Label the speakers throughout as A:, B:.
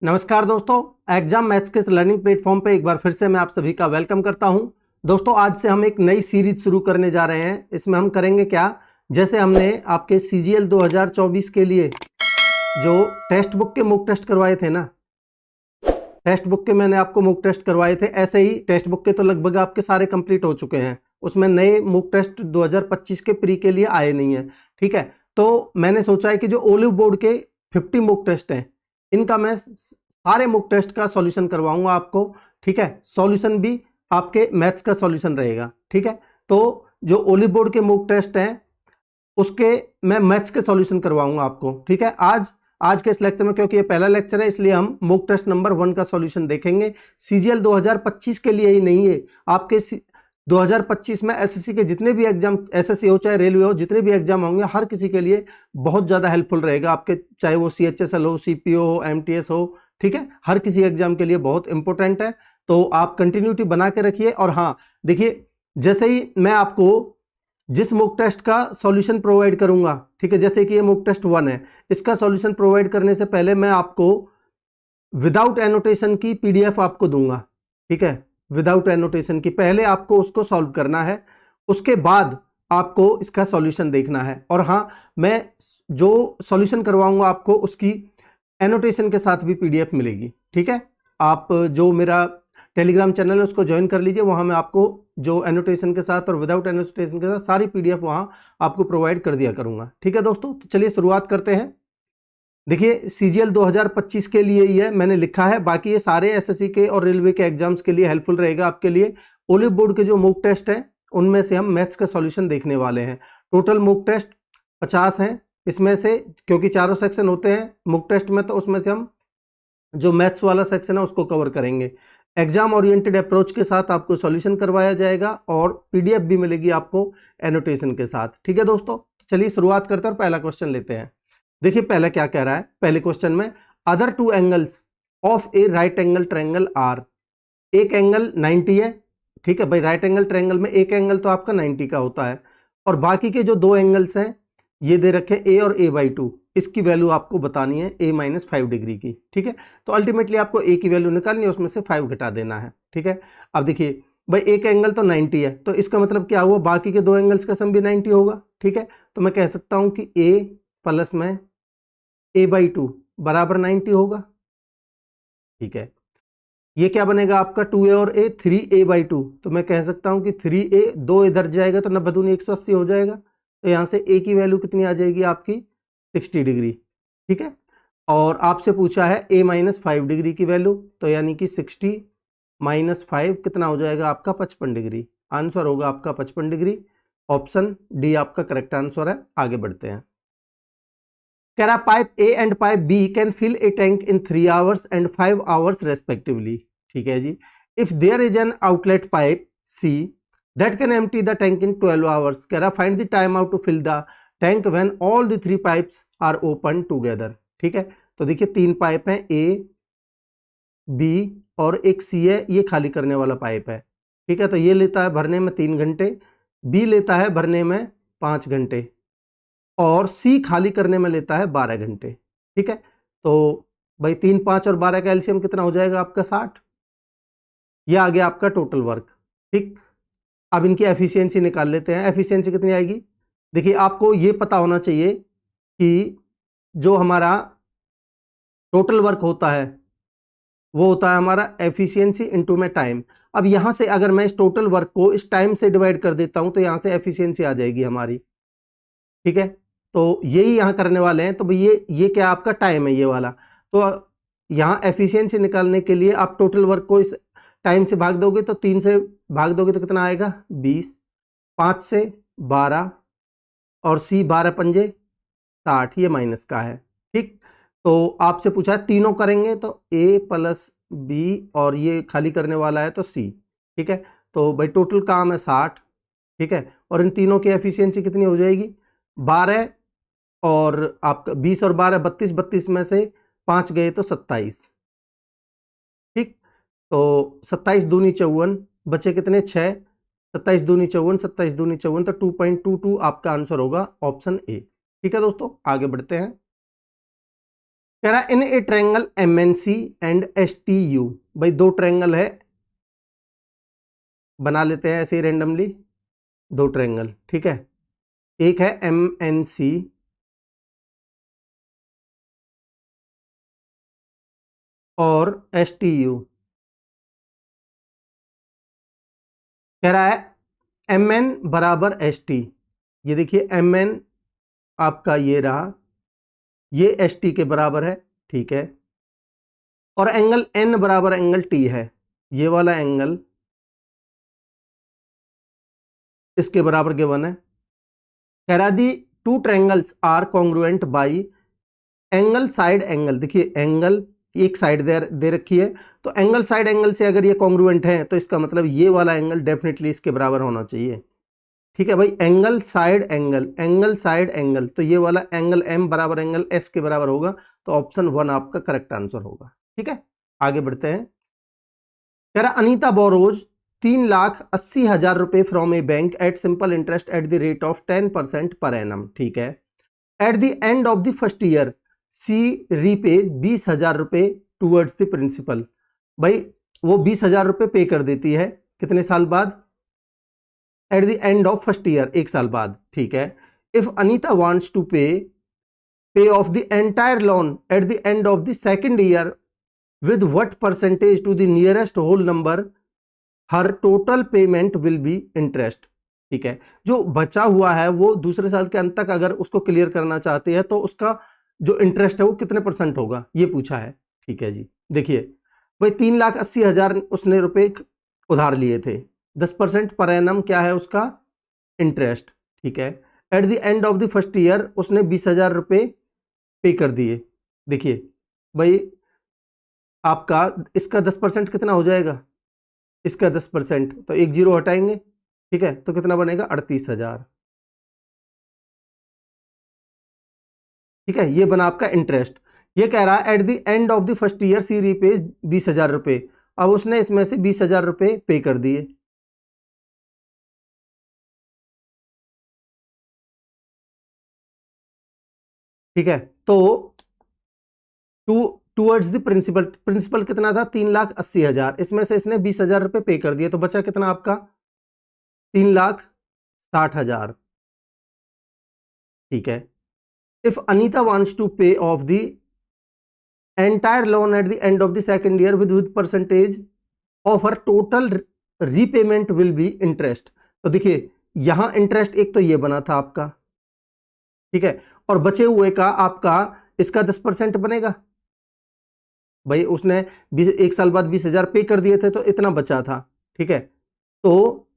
A: नमस्कार दोस्तों, exam maths के इस लर्निंग प्लेटफॉर्म पे एक बार फिर से मैं आप सभी का वेलकम करता हूं। दोस्तों, आज से हम एक नई सीरीज शुरू करने जा रहे हैं। इसमें हम करेंगे क्या, जैसे हमने आपके सीजीएल 2024 के लिए जो टेक्स्ट बुक के मॉक टेस्ट करवाए थे ना, टेक्स्ट बुक के मैंने आपको मॉक टेस्ट करवाए थे, ऐसे ही टेक्स्ट बुक के तो लगभग आपके सारे कंप्लीट हो चुके हैं। उसमें नए मॉक टेस्ट 2025 के प्री के लिए आए नहीं है। ठीक है, तो मैंने सोचा है कि जो ओलिव बोर्ड के 50 मॉक टेस्ट हैं, इनका मैं सारे मॉक टेस्ट का सॉल्यूशन करवाऊंगा आपको। ठीक है, सॉल्यूशन भी आपके मैथ्स का सॉल्यूशन रहेगा। ठीक है, तो जो ओलिव बोर्ड के मॉक टेस्ट हैं उसके मैं मैथ्स के सॉल्यूशन करवाऊंगा आपको। ठीक है, आज के इस लेक्चर में, क्योंकि ये पहला लेक्चर है, इसलिए हम मॉक टेस्ट नंबर 1 का सॉल्यूशन देखेंगे। सीजीएल 2025 के लिए ही नहीं है, आपके 2025 में एसएससी के जितने भी एग्जाम, एसएससी हो चाहे रेलवे हो, जितने भी एग्जाम होंगे, हर किसी के लिए बहुत ज़्यादा हेल्पफुल रहेगा आपके, चाहे वो सीएचएसएल हो, सीपीओ हो, एमटीएस हो। ठीक है, हर किसी एग्जाम के लिए बहुत इंपॉर्टेंट है, तो आप कंटिन्यूटी बना के रखिए। और हाँ, देखिए, जैसे ही मैं आपको जिस मॉक टेस्ट का सॉल्यूशन प्रोवाइड करूंगा, ठीक है, जैसे कि ये मॉक टेस्ट 1 है, इसका सॉल्यूशन प्रोवाइड करने से पहले मैं आपको विदाउट एनोटेशन की पीडीएफ आपको दूंगा। ठीक है, विदाउट एनोटेशन की, पहले आपको उसको सॉल्व करना है, उसके बाद आपको इसका सॉल्यूशन देखना है। और हाँ, मैं जो सॉल्यूशन करवाऊंगा आपको उसकी एनोटेशन के साथ भी पीडीएफ मिलेगी। ठीक है, आप जो मेरा टेलीग्राम चैनल है उसको ज्वाइन कर लीजिए, वहाँ मैं आपको जो एनोटेशन के साथ और विदाउट एनोटेशन के साथ सारी पीडीएफ वहाँ आपको प्रोवाइड कर दिया करूँगा। ठीक है दोस्तों, तो चलिए शुरुआत करते हैं। देखिए, सीजीएल 2025 के लिए ही है, मैंने लिखा है, बाकी ये सारे एसएससी के और रेलवे के एग्जाम्स के लिए हेल्पफुल रहेगा आपके लिए। ओलिव बोर्ड के जो मॉक टेस्ट हैं उनमें से हम मैथ्स का सॉल्यूशन देखने वाले हैं। टोटल मॉक टेस्ट 50 हैं, इसमें से क्योंकि चारों सेक्शन होते हैं मॉक टेस्ट में, तो उसमें से हम जो मैथ्स वाला सेक्शन है उसको कवर करेंगे। एग्जाम ओरिएंटेड अप्रोच के साथ आपको सॉल्यूशन करवाया जाएगा और पीडीएफ भी मिलेगी आपको एनोटेशन के साथ। ठीक है दोस्तों, चलिए शुरुआत करते हैं और पहला क्वेश्चन लेते हैं। देखिए पहले क्या कह रहा है, पहले क्वेश्चन में other two angles of a right angle triangle are. एक एंगल 90 है। ठीक है भाई, राइट एंगल ट्रायंगल में एक एंगल तो आपका 90 का होता है, और बाकी के जो दो एंगल्स हैं ये दे रखे ए और a/2, इसकी वैल्यू आपको बतानी है a-5 डिग्री की। ठीक है, तो अल्टीमेटली आपको a की वैल्यू निकालनी है, उसमें से 5 घटा देना है। ठीक है, अब देखिए भाई, एक एंगल तो 90 है, तो इसका मतलब क्या हुआ, बाकी के दो एंगल्स का सम भी 90 होगा। ठीक है, तो मैं कह सकता हूं कि a प्लस में a/2 बराबर 90 होगा। ठीक है, ये क्या बनेगा आपका 2a और a, 3a/2, तो मैं कह सकता हूं कि 3a, 2 इधर जाएगा तो 90 दूनी 180 हो जाएगा, तो यहाँ से a की वैल्यू कितनी आ जाएगी आपकी 60 डिग्री। ठीक है, और आपसे पूछा है a-5 डिग्री की वैल्यू, तो यानी कि 60 - 5 कितना हो जाएगा आपका 55 डिग्री। आंसर होगा आपका 55 डिग्री। ऑप्शन डी आपका करेक्ट आंसर है। आगे बढ़ते हैं। कह रहा pipe A and pipe B can fill a tank in 3 hours and 5 hours respectively. ठीक है जी, if there is an outlet pipe C that can empty the tank in 12 hours. कह रहा find the time out to fill the tank when all the 3 pipes are open together. ठीक है, तो देखिए 3 pipe हैं, ए, बी और एक सी है, ये खाली करने वाला पाइप है। ठीक है, तो ये लेता है भरने में 3 घंटे, बी लेता है भरने में 5 घंटे, और सी खाली करने में लेता है 12 घंटे। ठीक है, तो भाई 3, 5 और 12 का एलसीएम कितना हो जाएगा आपका 60। ये आ गया आपका टोटल वर्क। ठीक, अब इनकी एफिशिएंसी निकाल लेते हैं। एफिशिएंसी कितनी आएगी, देखिए आपको ये पता होना चाहिए कि जो हमारा टोटल वर्क होता है वो होता है हमारा एफिशिएंसी इनटू में टाइम। अब यहां से अगर मैं इस टोटल वर्क को इस टाइम से डिवाइड कर देता हूं तो यहां से एफिशिएंसी आ जाएगी हमारी। ठीक है, तो यही यहाँ करने वाले हैं। तो भाई ये क्या आपका टाइम है, ये वाला। तो यहाँ एफिशिएंसी निकालने के लिए आप टोटल वर्क को इस टाइम से भाग दोगे, तो 3 से भाग दोगे तो कितना आएगा 20, 5 से 12, और सी 12 पंजे 60, ये माइनस का है। ठीक, तो आपसे पूछा है तीनों करेंगे तो ए प्लस बी, और ये खाली करने वाला है तो सी। ठीक है, तो भाई टोटल काम है 60। ठीक है, और इन तीनों की एफिशिएंसी कितनी हो जाएगी 12, और आपका 20 और 12 32, 32 में से 5 गए तो 27। ठीक, तो 27 दूनी 54, बचे कितने 6, 27 दूनी 54, 27 दूनी 54, तो 2.22 आपका आंसर होगा ऑप्शन ए। ठीक है दोस्तों, आगे बढ़ते हैं। कह रहा है in a triangle MNC and STU। भाई दो ट्रायंगल है, बना लेते हैं ऐसे रेंडमली दो ट्रायंगल, ठीक है। एक है MNC और STU। कह रहा है MN बराबर ST। ये देखिए MN आपका ये रहा, ये ST के बराबर है, ठीक है। और एंगल N बराबर एंगल T है, ये वाला एंगल इसके बराबर गिवन है। कह रहा the two triangles are congruent by angle side angle. देखिए एंगल एक साइड दे रखी है, तो एंगल साइड एंगल से अगर ये कॉन्ग्रुएंट है तो इसका मतलब ये वाला एंगल डेफिनेटली इसके बराबर होना चाहिए, ठीक है भाई। Angle side angle, angle side angle, तो ये वाला एंगल M बराबर एंगल S के बराबर होगा, तो ऑप्शन 1 आपका करेक्ट आंसर होगा, ठीक है। आगे बढ़ते हैं। कह रहा अनीता बोरोज 3,80,000 रुपए from a bank at simple interest at the rate of 10% per annum, ठीक है। At the end of the first year she repays 20,000 रुपए टूवर्ड्स द प्रिंसिपल। भाई वो 20,000 रुपए पे कर देती है कितने साल बाद? Eight the end of first year, एक साल बाद, ठीक है। इफ अनीता वांट्स टू पे of the entire loan eight the end of the second year with what percentage to the nearest whole number her total payment will be interest, ठीक है। जो बचा हुआ है वो दूसरे साल के अंत तक अगर उसको क्लियर करना चाहते हैं तो उसका जो इंटरेस्ट है वो कितने % होगा, ये पूछा है, ठीक है जी। देखिए भाई 3,80,000 उसने रुपए उधार लिए थे, 10% पर एनम क्या है उसका इंटरेस्ट, ठीक है। At the end of the first year उसने 20,000 रुपए पे कर दिए। देखिए भाई आपका इसका 10% कितना हो जाएगा, इसका 10%, तो एक जीरो हटाएंगे, ठीक है, तो कितना बनेगा 38,000, ठीक है। ये बना आपका इंटरेस्ट। ये कह रहा है at the end of the first year she repays 20,000 रुपए। अब उसने इसमें से 20,000 रुपए पे कर दिए, ठीक है। तो to towards the principal, principal कितना था 3,80,000, इसमें से इसने 20,000 रुपए पे कर दिए, तो बचा कितना आपका 3,60,000, ठीक है। इफ अनीता वांट्स टू पे of the entire loan at the end of the second year with percentage of her total repayment will be interest। तो देखिए यहां इंटरेस्ट एक तो ये बना था आपका, ठीक है, और बचे हुए का आपका इसका 10% बनेगा। भाई उसने 20 एक साल बाद 20,000 पे कर दिए थे तो इतना बचा था, ठीक है। तो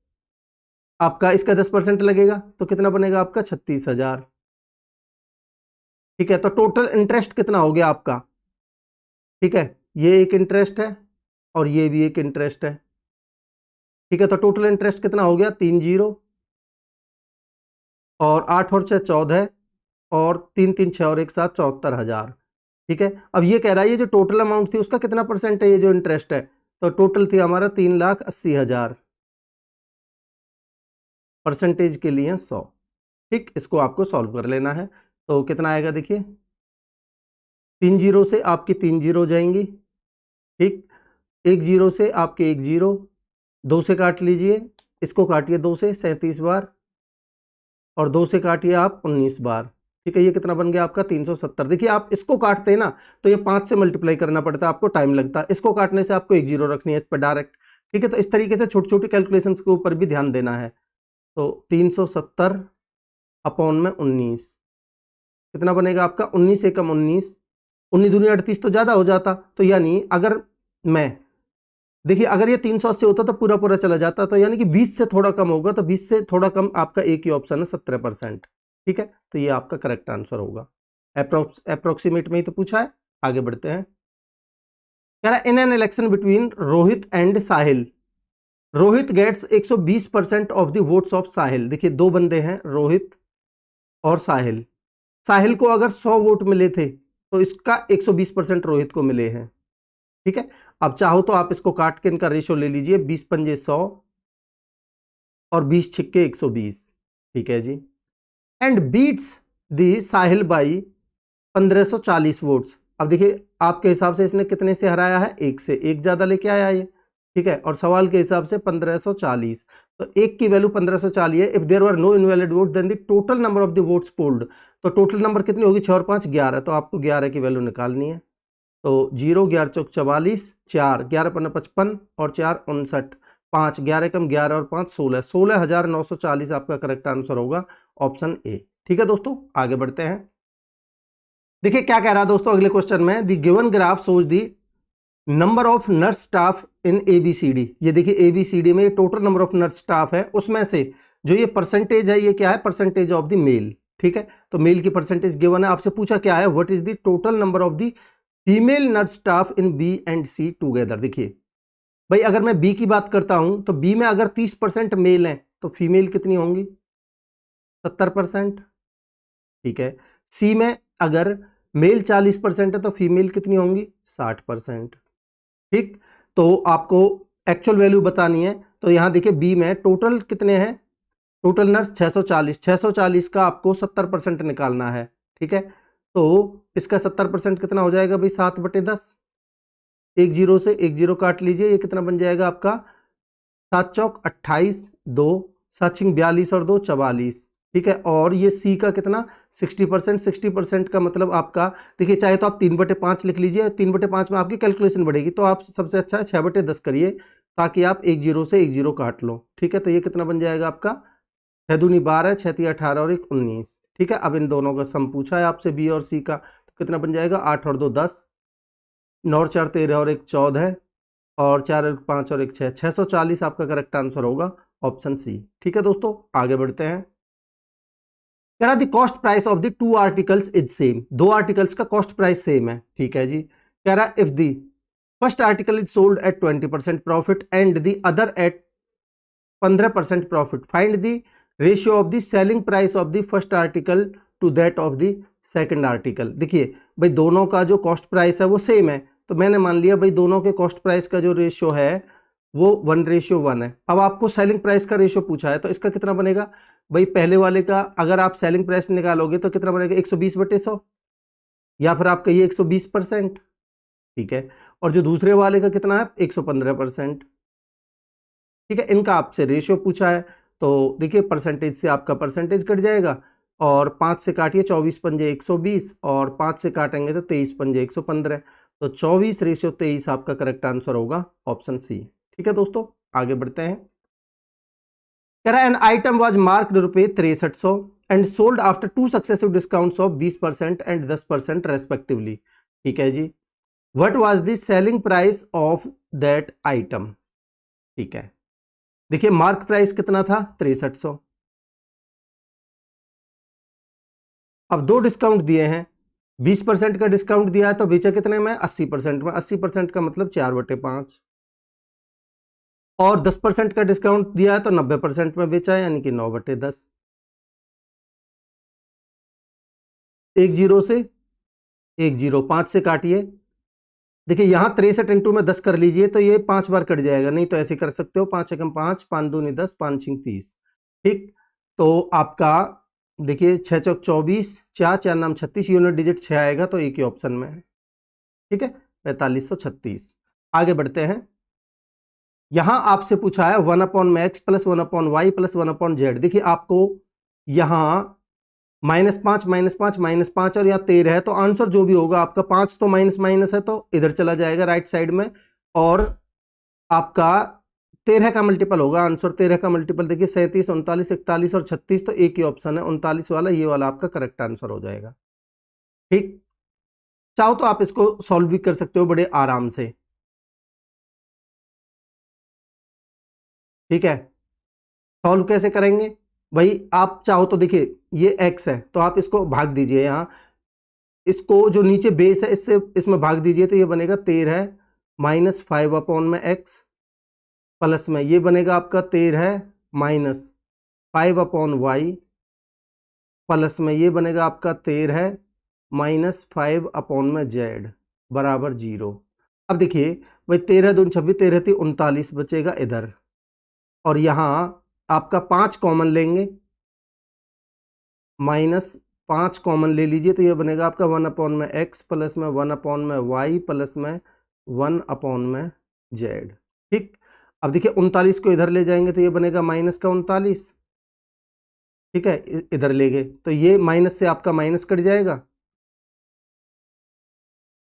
A: आपका इसका 10% लगेगा तो कितना बनेगा आपका 36,000, ठीक है। तो टोटल इंटरेस्ट कितना हो गया आपका, ठीक है, ये एक इंटरेस्ट है और ये भी एक इंटरेस्ट है, ठीक है। तो टोटल इंटरेस्ट कितना हो गया 30, और 8 और 6 14, और 3 3 6 और एक साथ 74,000, ठीक है। अब ये कह रहा है ये जो टोटल अमाउंट थी उसका कितना % है ये जो इंटरेस्ट है, तो टोटल थी हमारा 3,80,000, परसेंटेज के लिए 100, ठीक। इसको आपको सॉल्व कर लेना है, तो कितना आएगा देखिए 3 जीरो से आपकी 3 जीरो जाएंगी, ठीक। 1 जीरो से आपके 1 जीरो, 2 से काट लीजिए, इसको काटिए 2 से 37 बार, और 2 से काटिए आप 19 बार, ठीक है। ये कितना बन गया आपका 370। देखिए आप इसको काटते हैं ना तो ये 5 से मल्टीप्लाई करना पड़ता है, आपको टाइम लगता है। इसको काटने से आपको 1 जीरो रखनी है इस पर डायरेक्ट, ठीक है। तो इस तरीके से छोटी छोटी कैलकुलेशंस के ऊपर भी ध्यान देना है। तो 370 अपॉन में 19 कितना बनेगा आपका 19 एकम 19, 19 दूनी 38 तो ज़्यादा हो जाता, तो यानी अगर मैं देखिए अगर ये 380 होता तो पूरा पूरा चला जाता, तो यानी कि 20 से थोड़ा कम होगा, तो 20 से थोड़ा कम आपका एक ही ऑप्शन है 17%, ठीक है। तो ये आपका करेक्ट आंसर होगा। अप्रोक्सीमेट में ही तो पूछा है। आगे बढ़ते हैं। कह रहा है in an election between Rohit and Sahil, Rohit gets 120% of the votes of Sahil. देखिए दो बंदे हैं रोहित और साहिल, साहिल को अगर 100 वोट मिले थे तो इसका 120% रोहित को मिले हैं, ठीक है। अब चाहो तो आप इसको काट के इनका रेशो ले लीजिए, 20 पंजे 100 और 20 छिक्के 120, ठीक है जी। And beats the Sahil by 1540 votes. अब देखिए आपके हिसाब से इसने कितने से हराया है, 1 से, 1 ज़्यादा लेके आया ये, ठीक है। और सवाल के हिसाब से 1540, तो 1 की वैल्यू 1540 है। If there were no invalid vote then the total number of the votes polled, तो टोटल नंबर कितनी होगी, 6 और 5 11, तो आपको 11 की वैल्यू निकालनी है। तो 0 11 चौक 44, 4 11 15 55 और 4 59, 5 11 कम 11 और 5 16, 16,940 आपका करेक्ट आंसर होगा, ऑप्शन ए। ठीक है दोस्तों, आगे बढ़ते हैं। देखिए क्या कह रहा है दोस्तों अगले क्वेश्चन में, the given graph shows the number of nurse staff in A B C D. ये देखिए एबीसीडी में total number of nurse staff है, उसमें से जो ये परसेंटेज है ये क्या है, परसेंटेज ऑफ द मेल। ठीक है, तो मेल की परसेंटेज गिवन है। आपसे पूछा क्या है, what is the total number of the female nurse staff in B and C together. देखिए भाई अगर मैं बी की बात करता हूं तो बी में अगर 30% मेल है तो फीमेल कितनी होंगी, 70%। ठीक है, सी में अगर मेल 40% है तो फीमेल कितनी होंगी, 60%। ठीक, तो आपको एक्चुअल वैल्यू बतानी है। तो यहां देखिए बी में टोटल कितने हैं, टोटल नर्स 640, 640 का आपको 70% निकालना है। ठीक है, तो इसका 70% कितना हो जाएगा भाई, 7/10। 1 0 से 1 0 काट लीजिए, ये कितना बन जाएगा आपका, 7 चौक 28, 2 7 छिंग 42 और 2 44। ठीक है, और ये सी का कितना, 60%। 60% का मतलब आपका देखिए, चाहे तो आप 3/5 लिख लीजिए, 3/5 में आपकी कैलकुलेशन बढ़ेगी, तो आप सबसे अच्छा है 6/10 करिए, ताकि आप 1 0 से 1 0 काट लो। ठीक है, तो ये कितना बन जाएगा आपका, 6 दूनी 12, 6 तिया 18 और 1 19। ठीक है, अब इन दोनों का सम पूछा है आपसे बी और सी का, तो कितना बन जाएगा, 8 और 2 10, 9 और 4 13 और 1 14, और 4 और 5 और 1 6, 640 आपका करेक्ट आंसर होगा, ऑप्शन सी। ठीक है दोस्तों, आगे बढ़ते हैं। कह रहा the cost price of the 2 articles is same, 2 articles का कॉस्ट प्राइस सेम है। ठीक है जी, कह रहा if the first article is sold at 20% profit and the other at 15% profit, find the ratio of the selling price of the first article to that of the second article. देखिए भाई दोनों का जो कॉस्ट प्राइस है वो same है, तो मैंने मान लिया भाई दोनों के कॉस्ट प्राइस का जो रेशियो है वो 1:1 है। अब आपको सेलिंग प्राइस का रेशियो पूछा है, तो इसका कितना बनेगा भाई, पहले वाले का अगर आप सेलिंग प्राइस निकालोगे तो कितना बनेगा, 120/100, या फिर आपका ये 120%। ठीक है, और जो दूसरे वाले का कितना है, 115%। ठीक है, इनका आपसे रेशियो पूछा है, तो देखिए परसेंटेज से आपका परसेंटेज कट जाएगा, और 5 से काटिए, 24 पंजे 120, और 5 से काटेंगे तो 23 पंजे 115, तो 24:23 आपका करेक्ट आंसर होगा, ऑप्शन सी। ठीक है दोस्तों, आगे बढ़ते हैं। कह रहा है एन आइटम वाज मार्क्ड रुपये 6300 and sold after 2 successive discounts of 20% and 10% respectively. ठीक है जी, what was the selling price of that item. ठीक है, देखिए मार्क प्राइस कितना था, 6300। अब 2 डिस्काउंट दिए हैं, 20% का डिस्काउंट दिया है तो बेचा कितने में, 80% में। 80% का मतलब 4/5, और 10% का डिस्काउंट दिया है तो 90% में बेचा है, यानी कि 9/10। 1 0 से 1 0, 5 से काटिए, देखिए यहां 63 इंटू में 10 कर लीजिए, तो ये 5 बार कट जाएगा, नहीं तो ऐसे कर सकते हो, 5 एकम 5, 5 दूनी 10, 5 छिंग 30। ठीक, तो आपका देखिए 6 चौक 24, 4 4 नाम 36, यूनिट डिजिट 6 आएगा, तो एक ही ऑप्शन में है। ठीक है, 4536। आगे बढ़ते हैं। यहां आपसे पूछा है 1/x plus 1/y plus 1/z। देखिए आपको यहां -5 -5 -5 और यहाँ 13 है, तो आंसर जो भी होगा आपका, 5 तो माइनस माइनस है तो इधर चला जाएगा राइट साइड में, और आपका 13 का मल्टीपल होगा आंसर। 13 का मल्टीपल देखिए 37 39 41 और 36, तो एक ही ऑप्शन है 39 वाला, ये वाला आपका करेक्ट आंसर हो जाएगा। ठीक, चाहो तो आप इसको सॉल्व भी कर सकते हो बड़े आराम से। ठीक है, सॉल्व कैसे करेंगे भाई, आप चाहो तो देखिए ये x है तो आप इसको भाग दीजिए, यहाँ इसको जो नीचे बेस है इससे इसमें भाग दीजिए, तो ये बनेगा 13 -5/x, प्लस में ये बनेगा आपका 13 -5/y, प्लस में ये बनेगा आपका 13 -5/z बराबर 0। अब देखिए भाई 13 दूनी 26, 13 थी 39 बचेगा इधर, और यहाँ आपका 5 कॉमन लेंगे, 5 कॉमन ले लीजिए तो ये बनेगा आपका 1/x प्लस में 1/y प्लस में 1/z। ठीक, अब देखिए 39 को इधर ले जाएंगे तो ये बनेगा माइनस का 39। ठीक है, इधर ले गए तो ये माइनस से आपका माइनस कट जाएगा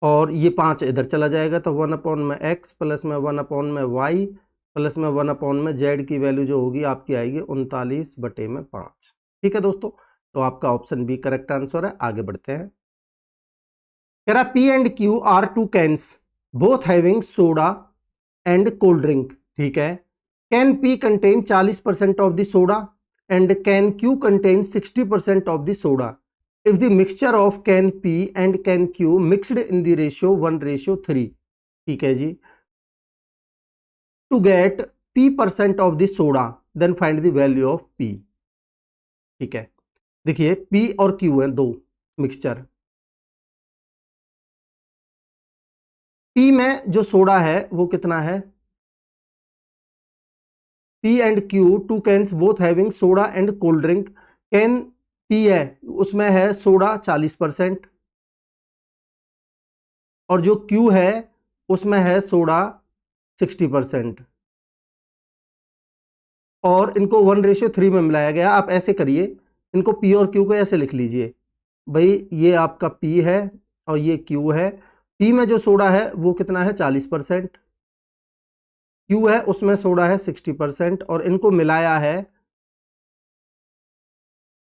A: और ये 5 इधर चला जाएगा तो 1/x प्लस में 1/y प्लस में 1/z की वैल्यू जो होगी आपकी आएगी 39/5। ठीक है दोस्तों, तो आपका ऑप्शन बी करेक्ट आंसर है। आगे बढ़ते हैं। कह रहा P and Q are two cans both having soda and cold drink. ठीक है, can P contain 40% of the soda and can Q contain 60% of the soda if the mixture of can P and can Q mixed in the ratio 1:3। ठीक है जी, to get P% of the soda then find the value of P। ठीक है, देखिए P और Q है दो mixture, P में जो सोडा है वो कितना है, P and Q two cans both having soda and cold drink. Can P है उसमें है सोडा 40% और जो Q है उसमें है सोडा 60% और इनको 1:3 में मिलाया गया। आप ऐसे करिए, इनको P और Q को ऐसे लिख लीजिए, भाई ये आपका P है और ये Q है। P में जो सोडा है वो कितना है 40%, Q है उसमें सोडा है 60% और इनको मिलाया है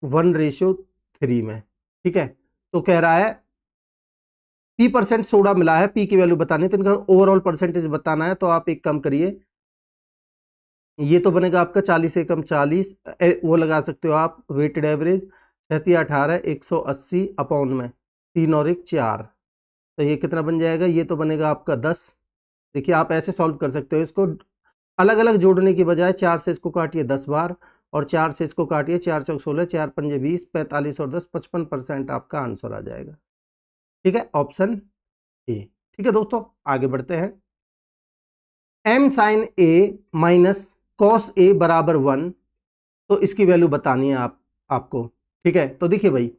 A: 1:3 में। ठीक है, तो कह रहा है P% सोडा मिला है, P की वैल्यू बतानी है तो इनका ओवरऑल परसेंटेज बताना है। तो आप एक काम करिए, ये तो बनेगा आपका 40 एकम 40, वो लगा सकते हो आप वेटेड एवरेज 3718 180 अपॉन में 3 और 1 4, तो ये कितना बन जाएगा, ये तो बनेगा आपका 10। देखिए आप ऐसे सॉल्व कर सकते हो, इसको अलग अलग जोड़ने की बजाय 4 से इसको काटिए 10 बार और 4 से इसको काटिए 4 चौक 16 4 पंजे 20 45 और 10 55% आपका आंसर आ जाएगा। ठीक है, ऑप्शन ए। ठीक है दोस्तों, आगे बढ़ते हैं। M sign A minus cos A बराबर 1, तो इसकी वैल्यू बतानी है आपको। ठीक है, तो देखिए भाई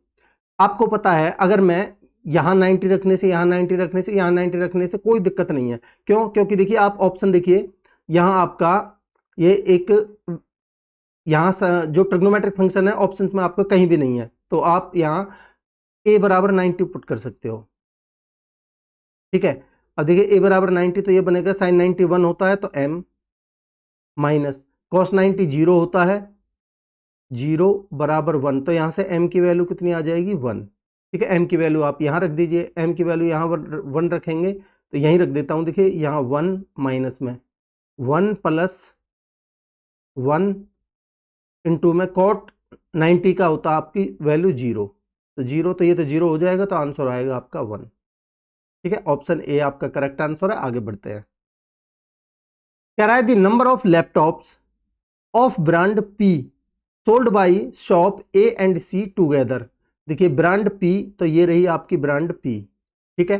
A: आपको पता है अगर मैं यहां 90 रखने से यहां 90 रखने से यहां 90 रखने से कोई दिक्कत नहीं है। क्यों? क्योंकि देखिए आप ऑप्शन देखिए, यहां आपका ये एक यहां जो ट्रिग्नोमेट्रिक फंक्शन है ऑप्शंस में आपको कहीं भी नहीं है, तो आप यहां a बराबर 90 पुट कर सकते हो। ठीक है, अब देखिए a बराबर 90 तो ये बनेगा साइन 90 1 होता है तो m माइनस कॉस 90 0 होता है 0 बराबर 1, तो यहां से m की वैल्यू कितनी आ जाएगी 1। ठीक है, m की वैल्यू आप यहां रख दीजिए, m की वैल्यू यहां 1 रखेंगे तो यहीं रख देता हूं। देखिए यहां 1 माइनस में 1 प्लस 1 इंटू में कॉट 90 का होता है आपकी वैल्यू 0, तो 0 तो ये तो 0 हो जाएगा, तो आंसर आएगा आपका 1। ठीक है, ऑप्शन ए आपका करेक्ट आंसर है। आगे बढ़ते हैं। कह रहा है the number of laptops of brand P sold by shop A and C together. देखिए ब्रांड पी तो ये रही आपकी ब्रांड पी। ठीक है,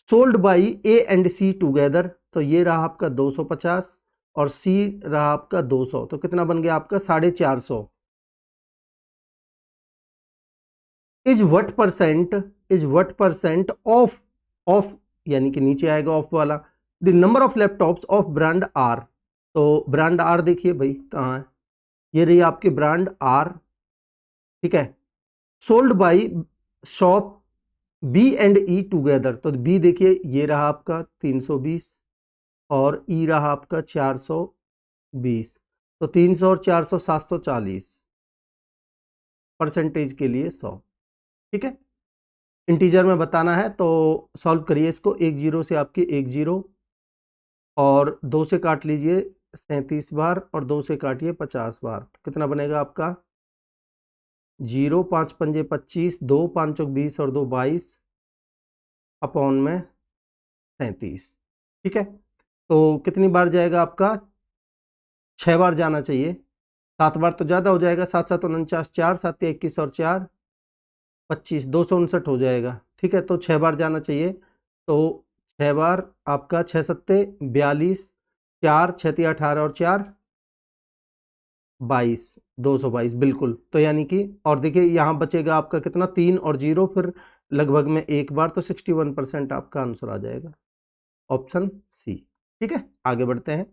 A: sold by A and C together तो ये रहा आपका 250 और सी रहा आपका 200, तो कितना बन गया आपका 450। इज वट परसेंट ऑफ यानी कि नीचे आएगा ऑफ वाला, the number of laptops of brand R. तो ब्रांड आर देखिए भाई कहाँ है, ये रही आपकी ब्रांड आर। ठीक है, sold by shop B and E together, तो बी देखिए ये रहा आपका 320 और ई रहा आपका 420, तो 300 और 400 740, परसेंटेज के लिए 100। ठीक है, इंटीजर में बताना है तो सॉल्व करिए इसको, 1 0 से आपकी 1 0 और 2 से काट लीजिए 37 बार और 2 से काटिए 50 बार, तो कितना बनेगा आपका 0 5 पंजे 25 2 5 चौक 20 और 2 22 अपॉन में 37। ठीक है, तो कितनी बार जाएगा आपका 6 बार जाना चाहिए, 7 बार तो ज़्यादा हो जाएगा, 7 7 49 4 7 21 और 4 25 259 हो जाएगा। ठीक है, तो 6 बार जाना चाहिए, तो 6 बार आपका 6 सत्ते 42 4 6 18 और 4 22, 222 बिल्कुल। तो यानी कि और देखिए यहाँ बचेगा आपका कितना, 3 और 0, फिर लगभग में एक बार, तो 61% आपका आंसर आ जाएगा, ऑप्शन सी। ठीक है, आगे बढ़ते हैं।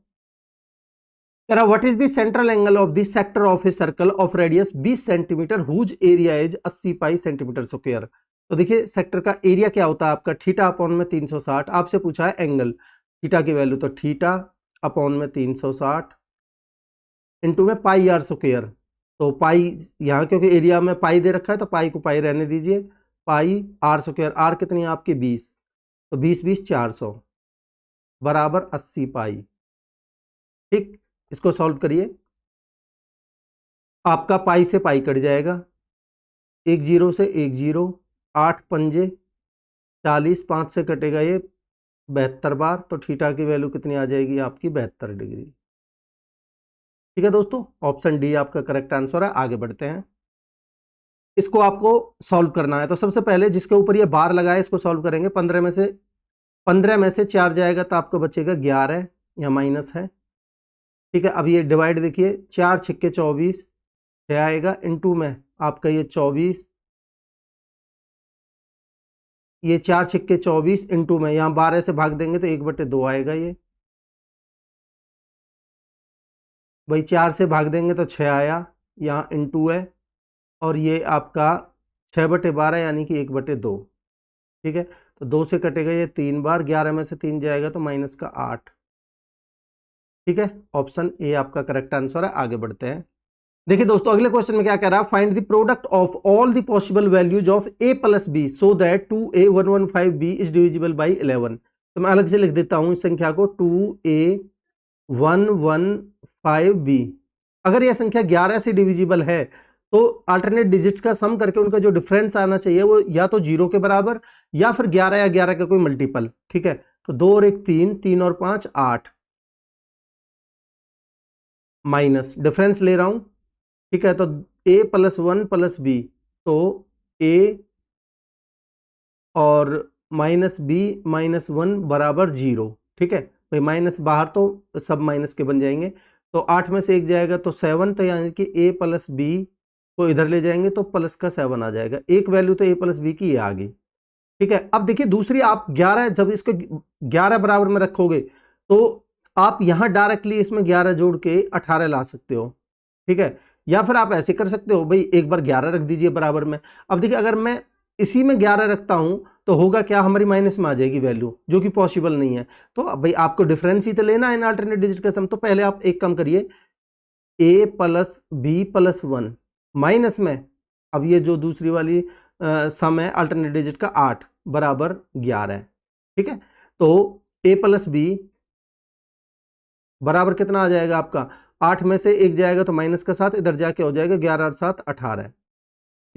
A: कह रहा what is the central angle of the sector of a circle of radius 20 centimetre whose area is 80 pi centimetre square. तो देखिए सेक्टर का एरिया क्या होता है आपका, थीटा अपॉन में 360। आपसे पूछा है एंगल, थीटा की वैल्यू तो थीटा अपॉन में 360 इंटू में पाई आर स्क्वायर। तो पाई यहाँ क्योंकि एरिया में पाई दे रखा है तो पाई को पाई रहने दीजिए, पाई आर स्क्वायर, आर कितनी है आपकी 20, तो 20 20 400 बराबर 80 पाई। ठीक, इसको सॉल्व करिए, आपका पाई से पाई कट जाएगा, एक जीरो से एक जीरो, 8 पंजे 40, 5 से कटेगा ये 72 बार, तो थीटा की वैल्यू कितनी आ जाएगी आपकी 72 डिग्री। ठीक है दोस्तों, ऑप्शन डी आपका करेक्ट आंसर है। आगे बढ़ते हैं, इसको आपको सॉल्व करना है। तो सबसे पहले जिसके ऊपर ये बार लगा है इसको सॉल्व करेंगे। 15 में से 4 जाएगा तो आपको बचेगा 11, या माइनस है। ठीक है, अब ये डिवाइड देखिए, 4 छिक्के 24 6 आएगा, इंटू में आपका ये 24, ये 4 छिक्के 24 इंटू में यहाँ 12 से भाग देंगे तो 1/2 आएगा। ये भाई 4 से भाग देंगे तो 6 आया, यहाँ इंटू है, और ये आपका 6/12 यानी कि 1/2। ठीक है, तो 2 से कटेगा ये 3 बार, 11 में से 3 जाएगा तो माइनस का 8। ठीक है, ऑप्शन ए आपका करेक्ट आंसर है। आगे बढ़ते हैं, देखिए दोस्तों अगले क्वेश्चन में क्या कह रहा है, find the product of all the possible values of a plus B so that 2a115b is divisible by 11। तो मैं अलग से लिख देता हूं इस संख्या को, 2a115b। अगर यह संख्या 11 से डिविजिबल है तो अल्टरनेट डिजिट्स का सम करके उनका जो डिफरेंस आना चाहिए वो या तो 0 के बराबर या फिर 11 या 11 का कोई मल्टीपल। ठीक है, तो 2 और 1 3, 3 और 5 8, माइनस डिफरेंस ले रहा हूं। ठीक है, तो a प्लस 1 प्लस बी, तो a और माइनस बी माइनस 1 बराबर 0। ठीक है भाई, माइनस बाहर तो सब माइनस के बन जाएंगे, तो 8 में से 1 जाएगा तो 7, तो यानी कि a प्लस बी को इधर ले जाएंगे तो प्लस का 7 आ जाएगा। एक वैल्यू तो a प्लस बी की ये आ गई। ठीक है, अब देखिए दूसरी, आप 11 जब इसको 11 बराबर में रखोगे तो आप यहां डायरेक्टली इसमें 11 जोड़ के 18 ला सकते हो। ठीक है, या फिर आप ऐसे कर सकते हो भाई, एक बार 11 रख दीजिए बराबर में। अब देखिए अगर मैं इसी में 11 रखता हूं तो होगा क्या, हमारी माइनस में आ जाएगी वैल्यू, जो कि पॉसिबल नहीं है। तो अब भाई आपको डिफरेंस ही तो लेना है इन अल्टरनेट डिजिट का सम। तो पहले आप एक काम करिए, a plus B plus 1 minus में, अब ये जो दूसरी वाली सम है अल्टरनेट डिजिट का 8 बराबर 11 है। ठीक है, तो a प्लस बी बराबर कितना आ जाएगा आपका, 8 में से 1 जाएगा तो माइनस का 7, इधर जाके हो जाएगा 11 और 7 18।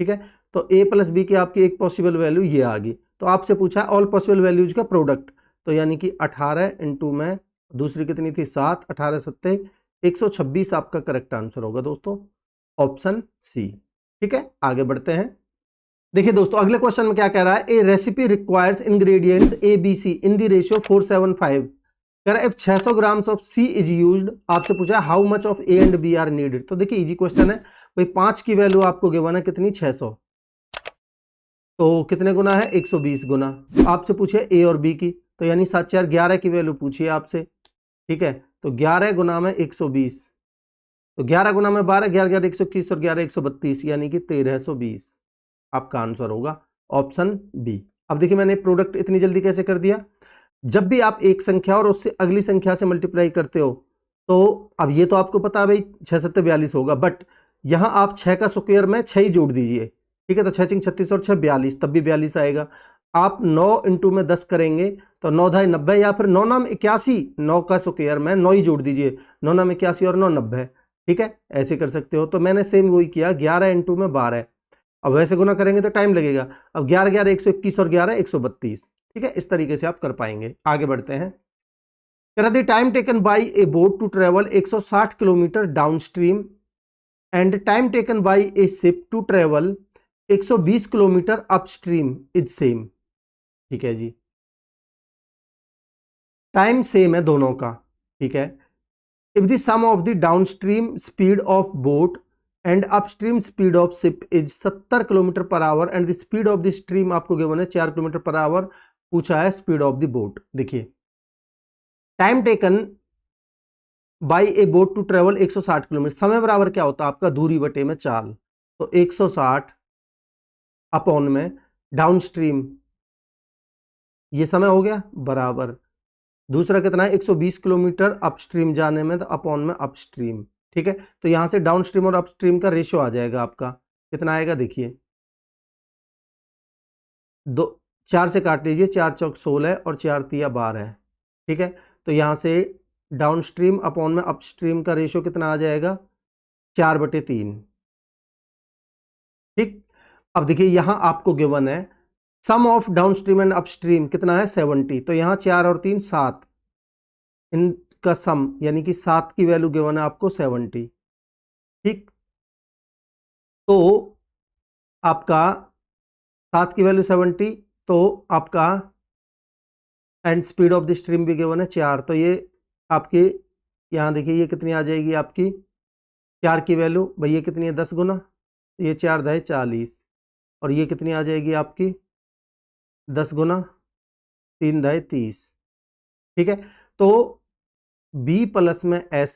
A: ठीक है, तो a प्लस बी की आपकी एक पॉसिबल वैल्यू ये आ गई। तो आपसे पूछा है ऑल पॉसिबल वैल्यूज का प्रोडक्ट, तो यानी कि 18 इंटू में दूसरी कितनी थी 7, 18 सत्ते 126 आपका करेक्ट आंसर होगा दोस्तों, ऑप्शन सी। ठीक है, आगे बढ़ते हैं। देखिए दोस्तों अगले क्वेश्चन में क्या कह रहा है, a recipe requires ingredients A B C in the ratio 475। कह रहा है if 600 grams of C is used, आपसे पूछा है how much of A and B are needed. तो देखिए इजी क्वेश्चन है भाई, 5 की वैल्यू आपको गिवन है कितनी 600, तो कितने गुना है 120 गुना। आपसे पूछे ए और बी की, तो यानी 7 4 11 की वैल्यू पूछिए आपसे। ठीक है, तो 11 गुना में 120, तो 11 गुना में 12, 11 11 121 और 11 132 यानी कि 1320 आपका आंसर होगा, ऑप्शन बी। अब देखिए मैंने प्रोडक्ट इतनी जल्दी कैसे कर दिया, जब भी आप एक संख्या और उससे अगली संख्या से मल्टीप्लाई करते हो तो अब ये तो आपको पता है भाई 6 7 42 होगा, बट यहां आप 6 का स्क्वायर में 6 ही जोड़ दीजिए। ठीक है, तो 6 6 36 और 6 42, तब भी 42 आएगा। आप 9 इंटू में 10 करेंगे तो 9 ढाई 90, या फिर 9 नाम 81, 9 का स्क्वायर में 9 ही जोड़ दीजिए, 9 नाम 81 और 9 90। ठीक है, ऐसे कर सकते हो। तो मैंने सेम वही किया, 11 इंटू में 12। अब वैसे गुना करेंगे तो टाइम लगेगा। अब 11 11 121 और 11 132। ठीक है, इस तरीके से आप कर पाएंगे। आगे बढ़ते हैं, the time taken by a boat to travel 160 kilometre downstream and time taken by a ship to travel 120 kilometre upstream is same. ठीक है जी, टाइम सेम है दोनों का। ठीक है, if the sum of the downstream speed of boat and upstream speed of ship is 70 kilometre per hour and the speed of the stream आपको given है 4 kilometre per hour, पूछा है स्पीड ऑफ द बोट। देखिए time taken by a boat to travel 160 kilometre, समय बराबर क्या होता है आपका दूरी बटे में चाल, तो 160 अपॉन में डाउनस्ट्रीम, ये समय हो गया बराबर, दूसरा कितना है 120 किलोमीटर अपस्ट्रीम जाने में, तो अपॉन में अपस्ट्रीम। ठीक है, तो यहां से डाउनस्ट्रीम और अपस्ट्रीम का रेशियो आ जाएगा आपका, कितना आएगा देखिए, 4 से काट लीजिए, 4 चौक 16 और 4 तिया 12। ठीक है, तो यहां से डाउनस्ट्रीम अपॉन में अपस्ट्रीम का रेशियो कितना आ जाएगा, 4/3। ठीक, अब देखिए यहां आपको गिवन है सम ऑफ डाउनस्ट्रीम एंड अपस्ट्रीम कितना है 70, तो यहां 4 और 3 7, इनका सम यानी कि 7 की वैल्यू गिवन है आपको 70। ठीक, तो आपका 7 की वैल्यू 70, तो आपका and speed of the stream भी गिवन है 4, तो ये आपके यहाँ देखिए ये कितनी आ जाएगी आपकी, 4 की वैल्यू भाई ये कितनी है 10 गुना, ये 4 10 40, और ये कितनी आ जाएगी आपकी 10 गुना 3 10 30। ठीक है, तो b प्लस में s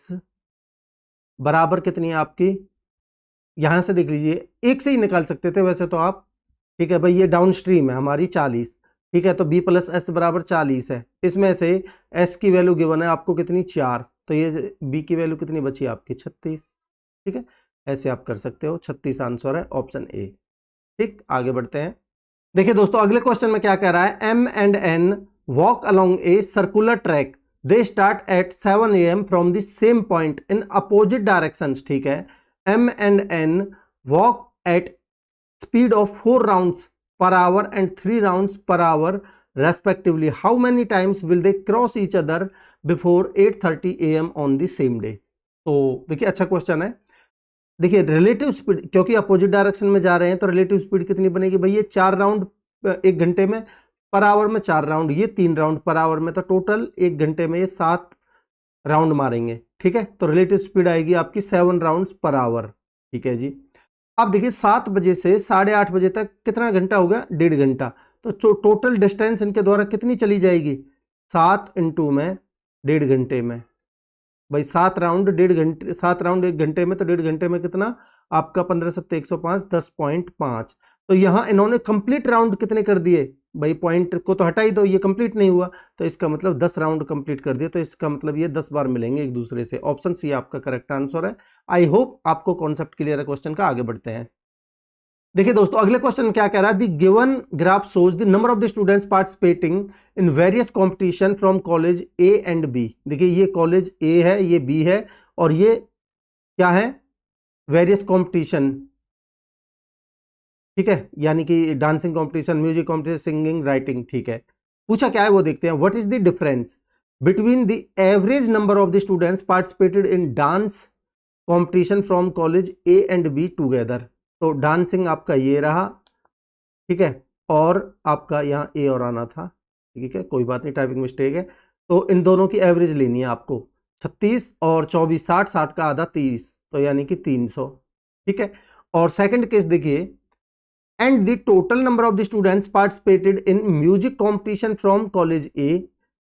A: बराबर कितनी है आपकी, यहां से देख लीजिए एक से ही निकाल सकते थे वैसे तो आप। ठीक है भाई, ये डाउन स्ट्रीम है हमारी 40, ठीक है, तो b प्लस एस बराबर 40 है, इसमें से s की वैल्यू गिवन है आपको कितनी 4, तो ये b की वैल्यू कितनी बची आपकी 36। ठीक है, ऐसे आप कर सकते हो, 36 आंसर है ऑप्शन ए। ठीक, आगे बढ़ते हैं। देखिए दोस्तों अगले क्वेश्चन में क्या कह रहा है, m and n walk along a circular track, they start at 7 AM from the same point in opposite directions. ठीक है, m and n walk at speed of 4 rounds per hour and 3 rounds per hour respectively. How many times will they cross each other before 8:30 AM on the same day? तो देखिए अच्छा question है। देखिए relative speed, क्योंकि opposite direction में जा रहे हैं तो रिलेटिव स्पीड कितनी बनेगी भाई, ये 4 राउंड 1 घंटे में, पर आवर में 4 राउंड, ये 3 राउंड पर आवर में, तो टोटल 1 घंटे में ये 7 राउंड मारेंगे। ठीक है, तो रिलेटिव स्पीड आएगी आपकी 7 राउंड्स पर आवर। ठीक है जी, अब देखिए 7 बजे से 8:30 बजे तक कितना घंटा होगा, 1.5 घंटा, तो टोटल डिस्टेंस इनके द्वारा कितनी चली जाएगी, 7 इंटू में 1.5 घंटे में, भाई 7 राउंड 1.5 घंटे, 7 राउंड 1 घंटे में, तो 1.5 घंटे में कितना आपका 15 7 105 10.5। तो यहां इन्होंने कंप्लीट राउंड कितने कर दिए भाई, पॉइंट को तो हटा ही दो, ये कंप्लीट नहीं हुआ, तो इसका मतलब 10 राउंड कंप्लीट कर दिया, तो इसका मतलब ये 10 बार मिलेंगे एक दूसरे से। ऑप्शन सी आपका करेक्ट आंसर है। आई होप आपको कॉन्सेप्ट क्लियर है क्वेश्चन का। आगे बढ़ते हैं। देखिए दोस्तों अगले क्वेश्चन क्या कह रहा है, the given graph shows the number of the students participating in various competition from college A and B. देखिए ये कॉलेज ए है, ये बी है, और ये क्या है, वेरियस कंपटीशन। ठीक है, यानी कि dancing competition, music competition, singing, writing. ठीक है, पूछा क्या है वो देखते हैं। What is the difference between the average number of the students participated in dance competition from college A and be together. तो डांसिंग आपका ये रहा, ठीक है, और आपका यहाँ ए और आना था। ठीक है, कोई बात नहीं, टाइपिंग मिस्टेक है। तो इन दोनों की एवरेज लेनी है आपको, 36 और 24 60, 60 का आधा 30, तो यानी कि 300। ठीक है, और सेकंड केस देखिए, and the total number of the students participated in music competition from college A.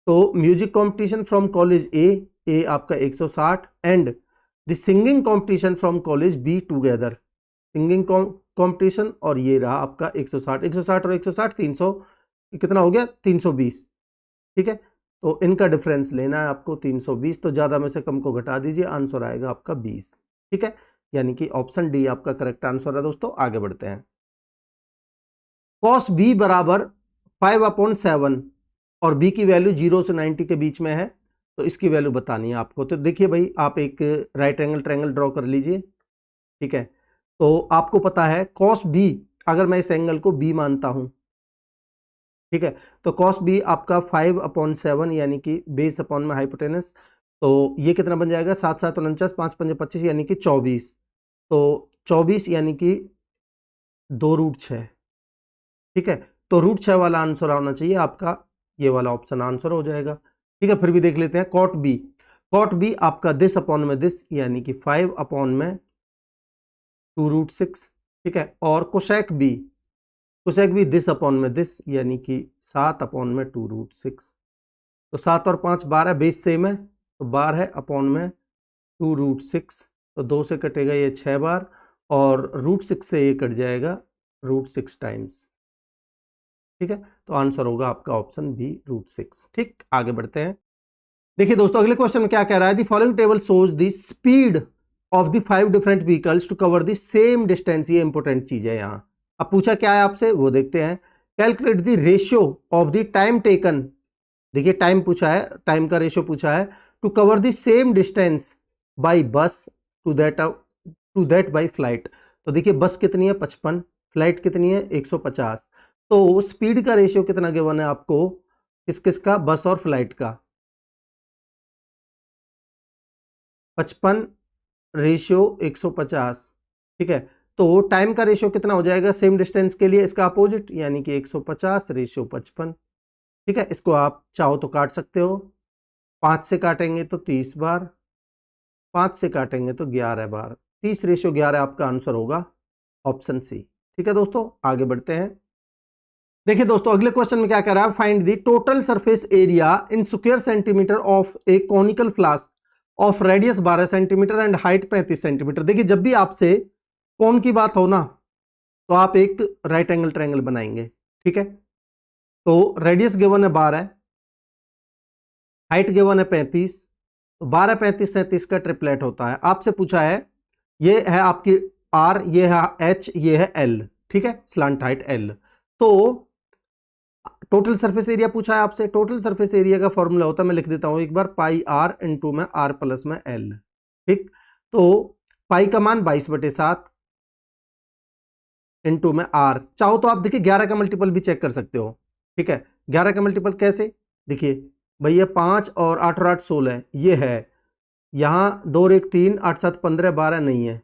A: तो music competition from college A आपका 160, and the singing competition from college B together, singing competition, और ये रहा आपका 160, 160 और 160 300, कितना हो गया 320। ठीक है, तो इनका डिफरेंस लेना है आपको 320, तो ज़्यादा में से कम को घटा दीजिए, आंसर आएगा आपका 20। ठीक है, यानी कि ऑप्शन डी आपका करेक्ट आंसर है। दोस्तों आगे बढ़ते हैं। कॉस बी बराबर 5/7 और बी की वैल्यू 0 से 90 के बीच में है, तो इसकी वैल्यू बतानी है आपको। तो देखिए भाई, आप एक राइट एंगल ट्रायंगल ड्रॉ कर लीजिए। ठीक है, तो आपको पता है कॉस बी, अगर मैं इस एंगल को बी मानता हूं, ठीक है, तो कॉस बी आपका 5/7 यानी कि बेस अपॉन में हाइपोटेनस, तो ये कितना बन जाएगा 7 7 49, 5 5 25 यानी कि 24, तो 24 यानी कि 2√6। ठीक है, तो √6 वाला आंसर आना चाहिए आपका, ये वाला ऑप्शन आंसर हो जाएगा। ठीक है, फिर भी देख लेते हैं कॉट बी। कॉट बी आपका दिस अपॉन में दिस यानी कि 5 अपॉन में 2√6, ठीक है। और कोसेक बी दिस अपॉन में दिस यानी कि 7 अपॉन में 2√6। तो 7 और 5 12, बेस सेम है, तो 12 अपॉन में 2√6, तो 2 से कटेगा ये 6 बार, और √6 से ये कट जाएगा √6 टाइम्स, ठीक है। तो आंसर होगा आपका ऑप्शन बी √6। ठीक, आगे बढ़ते हैं। देखिए दोस्तों, अगले क्वेश्चन में क्या कह रहा है, the following table shows the speed of the 5 different vehicles to cover the same distance. ये इंपॉर्टेंट चीज है यहाँ। अब पूछा क्या है आपसे, वो देखते हैं। Calculate the ratio of the time taken, देखिए टाइम पूछा है, टाइम का रेशियो पूछा है, to cover the same distance by bus to that by flight. तो देखिए बस कितनी है 55, फ्लाइट कितनी है 150। तो स्पीड का रेशियो कितना गिवन है आपको, किस किस का, बस और फ्लाइट का, 55 रेशियो 150, ठीक है। तो टाइम का रेशियो कितना हो जाएगा सेम डिस्टेंस के लिए, इसका अपोजिट यानी कि 150 रेशियो 55, ठीक है। इसको आप चाहो तो काट सकते हो, 5 से काटेंगे तो 30 बार, 5 से काटेंगे तो 11 बार, 30 रेशियो 11 आपका आंसर होगा ऑप्शन सी, ठीक है दोस्तों। आगे बढ़ते हैं। देखिए दोस्तों, अगले क्वेश्चन में क्या कह रहा है, find the total surface area in square centimetre of A conical flask of radius 12 centimetre and height 35 centimetre. देखिए जब भी आपसे कोन की बात हो ना, तो आप एक राइट एंगल ट्रायंगल बनाएंगे, ठीक है। तो रेडियस गिवन है 12, हाइट गिवन है 35, तो 12 35 37 का ट्रिपलेट होता है। आपसे पूछा है, ये है आपकी आर, ये है एच, ये है एल, ठीक है, स्लांट हाइट एल। तो टोटल सरफेस एरिया पूछा है आपसे, टोटल सरफेस एरिया का फॉर्मूला होता है, मैं लिख देता हूं एक बार, पाई आर इंटू में आर प्लस में एल, ठीक। तो पाई का मान 22/7 इंटू में आर, चाहो तो आप देखिए 11 का मल्टीपल भी चेक कर सकते हो, ठीक है। 11 का मल्टीपल कैसे, देखिए भैया 5 और 8 और 8 16, ये है, यहां 2 और 1 3, 8 7 15 12 नहीं है,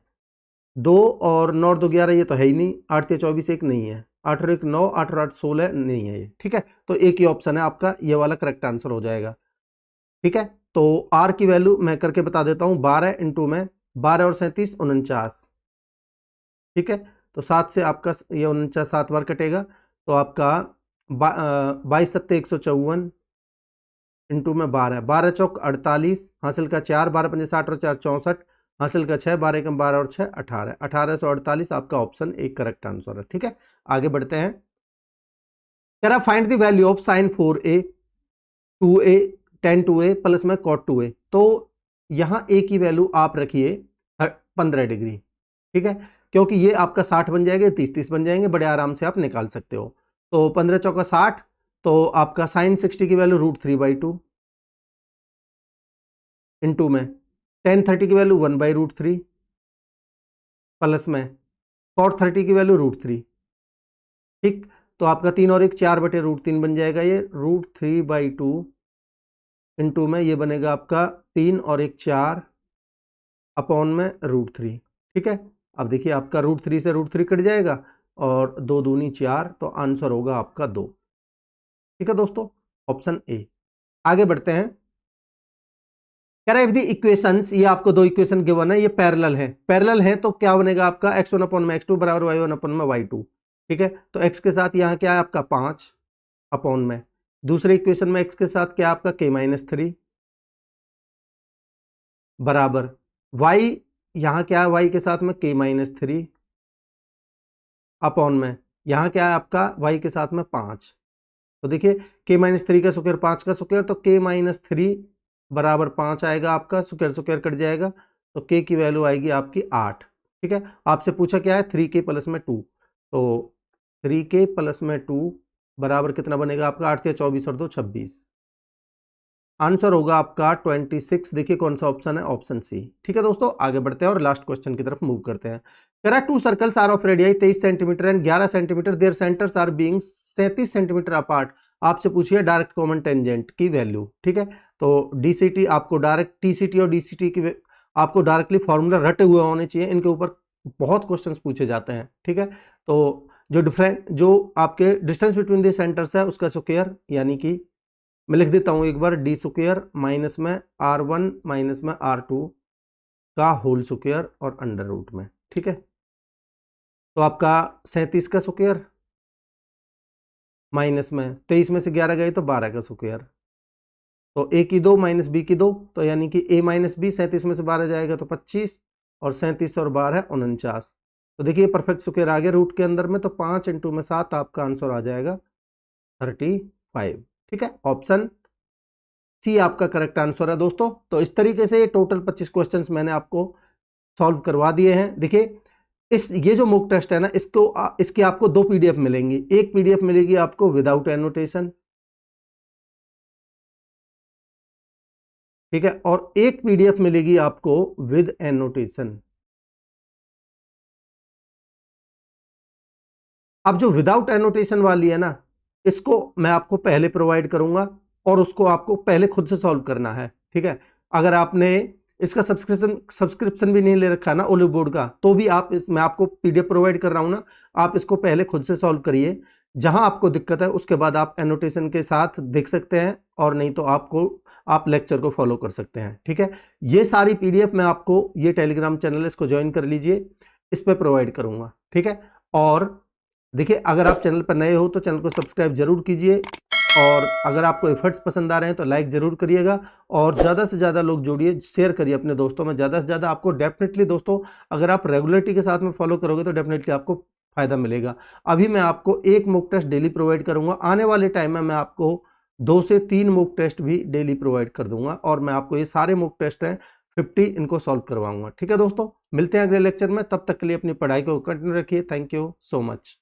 A: 2 और 9 और 2 11 ये तो है ही नहीं, 8 3 24 1 नहीं है, 8 और 1 9, 8 और 8 16 नहीं है ये, ठीक है। तो एक ही ऑप्शन है आपका, ये वाला करेक्ट आंसर हो जाएगा, ठीक है। तो आर की वैल्यू मैं करके बता देता हूं, 12 इंटू में 12 और 37 49, ठीक है। तो 7 से आपका ये 49 7 बार कटेगा, तो आपका 22 सत्ते 154 इंटू में 12, 12 चौक 48, हासिल का 4, 12 पंजे 60 और 4 64, हासिल का 6, 12 कम 12 और 6 18, 1848 आपका ऑप्शन एक करेक्ट आंसर है, ठीक है। आगे बढ़ते हैं। कह रहा find the value of sine 4a 2a tan 2a plus में cot 2a। तो यहां a की वैल्यू आप रखिए 15 डिग्री, ठीक है, क्योंकि ये आपका 60 बन जाएगा, 30 30 बन जाएंगे, बड़े आराम से आप निकाल सकते हो। तो 15 चौका 60, तो आपका साइन 60 की वैल्यू √3/2 इंटू में tan 30 की वैल्यू 1/√3 प्लस में cot 30 की वैल्यू √3, ठीक। तो आपका 3 और 1 4/√3 बन जाएगा, ये √3/2 इंटू में ये बनेगा आपका 3 और 1 4 अपॉन में √3, ठीक है। अब देखिए आपका √3 से √3 कट जाएगा, और 2 दूनी 4, तो आंसर होगा आपका 2, ठीक है दोस्तों, ऑप्शन ए। आगे बढ़ते हैं। कह रहा है द इक्वेशंस, ये आपको दो इक्वेशन गिवन है, ये पैरेलल है, तो क्या बनेगा आपका x1 अपॉन में x2 बराबर y1 अपॉन में y2, ठीक है। तो x के साथ यहाँ क्या है आपका 5 अपॉन में, दूसरे इक्वेशन में x के साथ क्या आपका k-3 बराबर y, यहाँ क्या है y के साथ में k-3 अपॉन में, यहाँ क्या है आपका y के साथ में 5। तो देखिए k-3 का स्क्वायर 5 का स्क्वायर, तो k-3 बराबर 5 आएगा आपका, स्क्वायर स्क्वायर कट जाएगा, तो k की वैल्यू आएगी आपकी 8, ठीक है। आपसे पूछा क्या है 3k प्लस में 2, तो 3k प्लस में 2 बराबर कितना बनेगा आपका, 8 या 24 और 2 26, आंसर होगा आपका 26। देखिए कौन सा ऑप्शन है, ऑप्शन सी, ठीक है दोस्तों। आगे बढ़ते हैं और लास्ट क्वेश्चन की तरफ मूव करते हैं। कह रहा है 2 circles are of radii 23 centimetre and 11 centimetre, there centres are being 37 centimetre apart. आपसे पूछिए डायरेक्ट कॉमन टेंजेंट की वैल्यू, ठीक है। तो डीसीटी आपको डायरेक्ट, टीसीटी और डीसीटी की आपको डायरेक्टली फॉर्मूला रटे हुए होने चाहिए, इनके ऊपर बहुत क्वेश्चंस पूछे जाते हैं, ठीक है। तो जो आपके डिस्टेंस बिटवीन द सेंटर्स है उसका स्क्वायर यानी कि मैं लिख देता हूँ एक बार, डी स्क्वायर माइनस में R1 माइनस में R2 का होल स्क्वायर और अंडर रूट में। ठीक है, तो आपका 37 का स्क्वायर माइनस में 23 में से 11 गए तो 12 का स्क्वायर, तो a की 2 माइनस b की 2, तो यानी कि a माइनस बी, 37 में से 12 जाएगा तो 25, और 37 और 12 है 49। तो देखिए परफेक्ट स्क्वायर आ गया रूट के अंदर में, तो 5 इंटू में 7 आपका आंसर आ जाएगा 35। ठीक है, ऑप्शन सी आपका करेक्ट आंसर है दोस्तों। तो इस तरीके से टोटल 25 क्वेश्चंस मैंने आपको सॉल्व करवा दिए हैं। देखिए ये जो मॉक टेस्ट है ना, इसकी आपको 2 पीडीएफ मिलेंगी। एक पीडीएफ मिलेगी आपको विदाउट एनोटेशन, ठीक है, और एक पीडीएफ मिलेगी आपको विद एनोटेशन। अब जो विदाउट एनोटेशन वाली है ना, इसको मैं आपको पहले प्रोवाइड करूंगा और उसको आपको पहले खुद से सॉल्व करना है। ठीक है, अगर आपने इसका सब्सक्रिप्शन भी नहीं ले रखा है ना ओलिव बोर्ड का, तो भी मैं आपको पीडीएफ प्रोवाइड कर रहा हूं ना, आप इसको पहले खुद से सॉल्व करिए। जहां आपको दिक्कत है उसके बाद आप एनोटेशन के साथ देख सकते हैं, और नहीं तो आप लेक्चर को फॉलो कर सकते हैं। ठीक है, ये सारी पीडीएफ मैं आपको, ये टेलीग्राम चैनल है इसको ज्वाइन कर लीजिए, इस पर प्रोवाइड करूंगा। ठीक है, और देखिए अगर आप चैनल पर नए हो तो चैनल को सब्सक्राइब जरूर कीजिए, और अगर आपको एफर्ट्स पसंद आ रहे हैं तो लाइक जरूर करिएगा, और ज़्यादा से ज़्यादा लोग जोड़िए, शेयर करिए अपने दोस्तों में ज़्यादा से ज़्यादा। आपको डेफिनेटली दोस्तों, अगर आप रेगुलरिटी के साथ में फॉलो करोगे तो डेफिनेटली आपको फायदा मिलेगा। अभी मैं आपको एक मॉक टेस्ट डेली प्रोवाइड करूंगा, आने वाले टाइम में मैं आपको 2 से 3 मॉक टेस्ट भी डेली प्रोवाइड कर दूंगा, और मैं आपको ये सारे मॉक टेस्ट हैं 50 इनको सॉल्व करवाऊंगा। ठीक है दोस्तों, मिलते हैं अगले लेक्चर में, तब तक के लिए अपनी पढ़ाई को कंटिन्यू रखिए। Thank you so much.